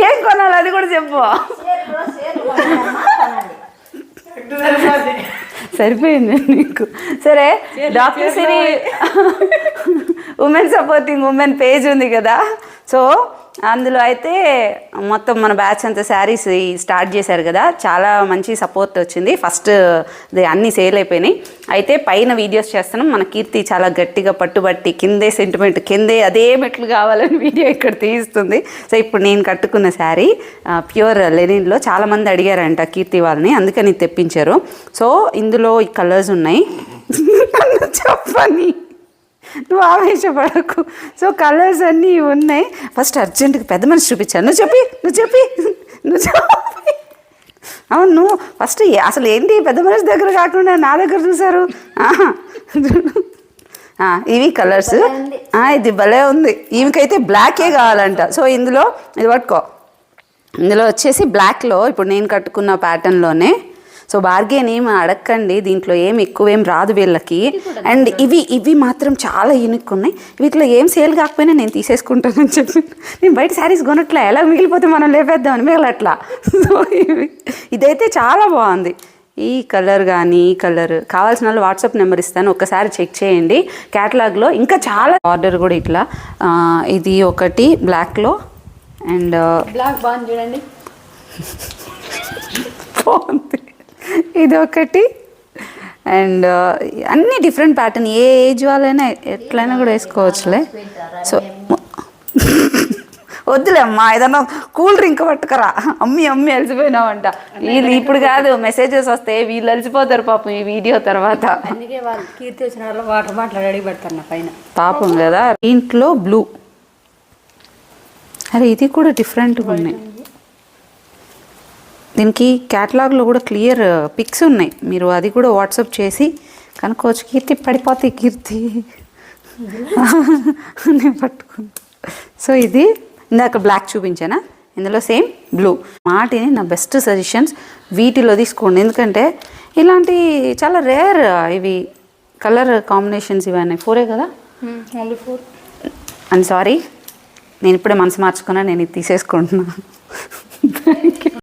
ఏం కొనాలి అది కూడా చెప్పు. సరిపోయింది నీకు. సరే, డాక్టర్ సిరి ఉమెన్ సపోర్టింగ్ ఉమెన్ పేజ్ ఉంది కదా, సో అందులో అయితే మొత్తం మన బ్యాచ్ అంతా శారీస్ స్టార్ట్ చేశారు కదా, చాలా మంచి సపోర్ట్ వచ్చింది. ఫస్ట్ అన్నీ సేల్ అయిపోయినాయి. అయితే పైన వీడియోస్ చేస్తున్నాం. మన కీర్తి చాలా గట్టిగా పట్టుబట్టి కిందే సెంటిమెంట్, కిందే అదే మెట్లు కావాలని వీడియో ఇక్కడ తీస్తుంది. సో ఇప్పుడు నేను కట్టుకున్న శారీ ప్యూర్ లెనిన్లో చాలామంది అడిగారంట కీర్తి వాళ్ళని, అందుకని తెప్పించారు. సో ఇందులో ఈ కలర్స్ ఉన్నాయి. చెప్పని నువ్వు ఆవేశపడకు. సో కలర్స్ అన్నీ ఉన్నాయి. ఫస్ట్ అర్జెంటుగా పెద్ద మనిషి చూపించాను. నువ్వు చెప్పి అవును, నువ్వు ఫస్ట్ అసలు ఏంటి పెద్ద మనిషి దగ్గర కాకుండా నా దగ్గర చూసారు. ఇవి కలర్స్. ఇది భలే ఉంది. ఈమెకైతే బ్లాకే కావాలంట. సో ఇందులో ఇది పట్టుకో. ఇందులో వచ్చేసి బ్లాక్లో ఇప్పుడు నేను కట్టుకున్న ప్యాటర్న్లోనే. సో బార్గెన్ ఏమి అడగండి, దీంట్లో ఏమి ఎక్కువేం రాదు వీళ్ళకి. అండ్ ఇవి మాత్రం చాలా యూనిక్ ఉన్నాయి. వీటిలో ఏం సేల్ కాకపోయినా నేను తీసేసుకుంటానని చెప్పి నేను బయట శారీస్ కొనట్లా, ఎలా మిగిలిపోతే మనం లేపేద్దామని మిగలట్లా. సో ఇదైతే చాలా బాగుంది. ఈ కలర్ కానీ ఈ కలర్ కావాల్సిన వాళ్ళు వాట్సాప్ నెంబర్ ఇస్తాను, ఒక్కసారి చెక్ చేయండి. క్యాటలాగ్లో ఇంకా చాలా ఆర్డర్ కూడా ఇట్లా. ఇది ఒకటి బ్లాక్లో అండ్ బ్లాక్ బాగుంది చూడండి, బాగుంది. ఇది ఒకటి అండ్ అన్నీ డిఫరెంట్ ప్యాటర్న్, ఏ ఏజ్ వాళ్ళైనా ఎట్లయినా కూడా వేసుకోవచ్చులే. సో వద్దులే అమ్మా, ఏదన్నా కూల్ డ్రింక్ పట్టుకరా. అమ్మి అలసిపోయినావంట. వీళ్ళు ఇప్పుడు కాదు, మెసేజెస్ వస్తే వీళ్ళు అలసిపోతారు పాపం ఈ వీడియో తర్వాత. అందుకే వాళ్ళు కీర్తి వచ్చిన వాళ్ళు వాటర్ మాట్లాడి అడిగి పెడతారు పైన పాపం కదా. ఇంట్లో బ్లూ, అరే ఇది కూడా డిఫరెంట్గా ఉన్నాయి. దీనికి క్యాటలాగ్లో కూడా క్లియర్ పిక్స్ ఉన్నాయి, మీరు అది కూడా వాట్సాప్ చేసి కనుక్కోవచ్చు. కీర్తి పడిపోతాయి కీర్తి నేను పట్టుకున్నా. సో ఇది ఇందాక బ్లాక్ చూపించానా, ఇందులో సేమ్ బ్లూ. మాటిని నా బెస్ట్ సజెషన్స్ వీటిలో తీసుకోండి, ఎందుకంటే ఇలాంటి చాలా రేర్ ఇవి కలర్ కాంబినేషన్స్. ఇవన్నీ 4 కదా, ఓన్లీ 4. ఐమ్ సారీ, నేను ఇప్పుడే మనసు మార్చుకున్నా, నేను ఇది తీసేసుకుంటున్నాను.